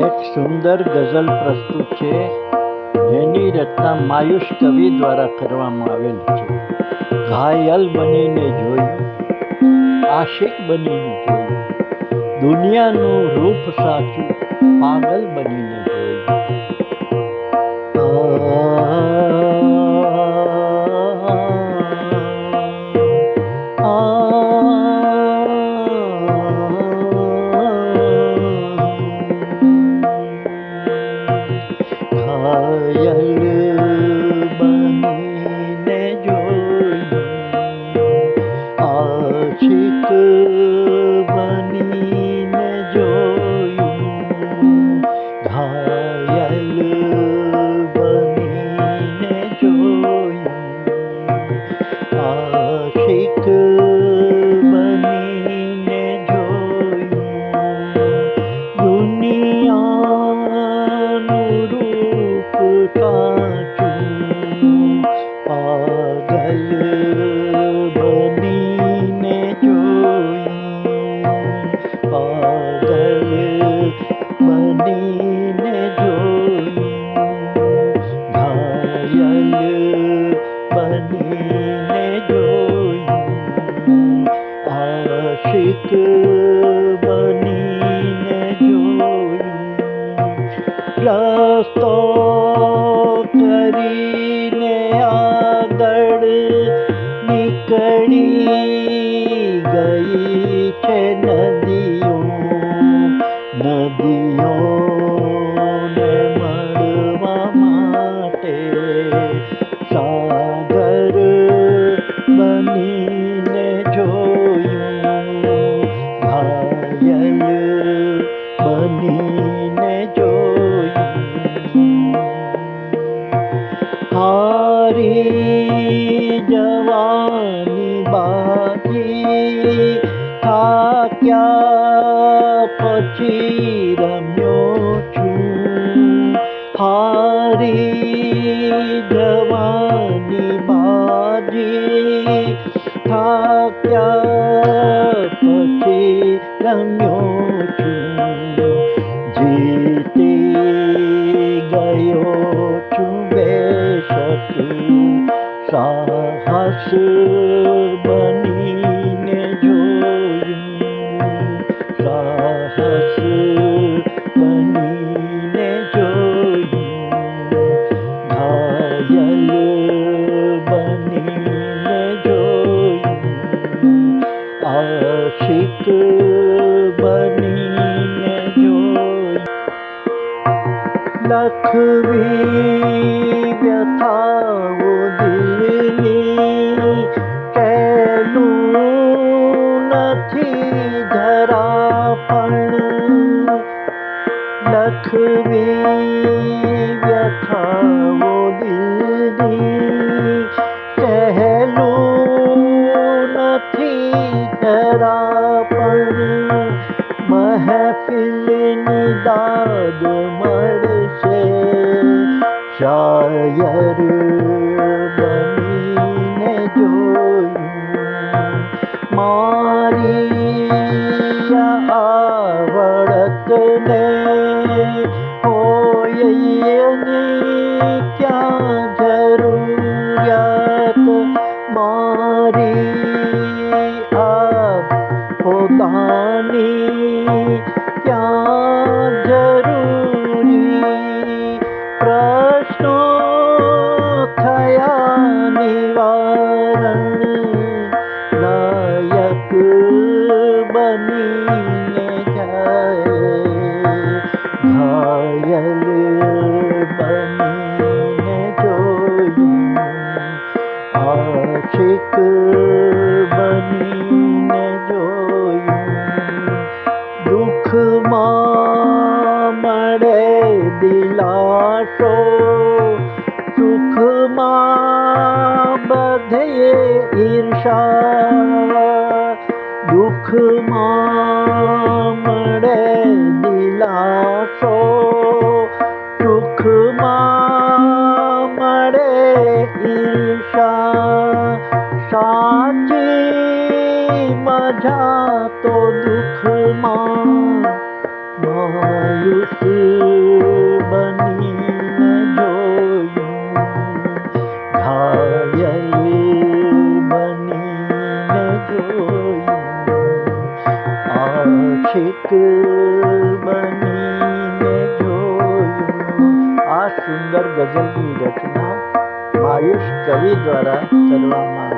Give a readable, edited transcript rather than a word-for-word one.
એક સુંદર ગઝલ પ્રસ્તુત છે, જેની રચના માયુષ કવિ દ્વારા કરવામાં આવેલ છે. ઘાયલ બનીને જોયું, આશિક બનીને જોયું, દુનિયાનું રૂપ સાચું પાગલ બનીને આશિક બનીને જોયું, ઘાયલ બનીને જોયું, આશિક બનીને જોયું, દુનિયાનું રૂપ સાચું પાગલ બનીને જોયું, પાગલ બનીને જોયું, ઘાયલ બનીને જોયું, આશિક બનીને જોયું, રસ્તો કરીને આગળ નીકળી ગઈ છે નદીઓ, નદીઓને મળવા માટે સાગર બનીને જોયું, ઘાયલ બનીને જોયું, હારી જવાની બાજી થાક્યા પછી રમ્યો છું, હારી જવાની બાજી થાક્યા પછી રમ્યો છું, જીતી ગયો છું બેશક સાહસ બનીને જોયું, સાહસ બનીને જોયું, ઘાયલ બનીને જોયું, આશિક બનીને જોયું, લખવી વ્યથાઓ દિલની સહેલું નથી જરા પણ, લખવી વ્યથાઓ દિલની સહેલું નથી જરા પણ, મહેફિલની દાદ મળશે શાયર બનીને જોયું, મારી આવડતને હોય એની ક્યાં જરૂરિયાત, મારી પોતાની ક્યાં જરૂરી, પ્રશ્નો થયા નિવારણ નાયક બનીને જાય, ઘાયલ બનીને જોયું, આશિક બનીને જોયું, દુઃખમાં મળે દિલાસો, સુખમાં બધે ઈર્ષા, દુઃખમાં મળે દિલાસો, સુખમાં મળે ઈર્ષા, સાચી મજા તો દુઃખમાં માયુસ આશિક બનીને જોયું. આ સુંદર ગઝલની રચના માયુષ કવિ દ્વારા કરવામાં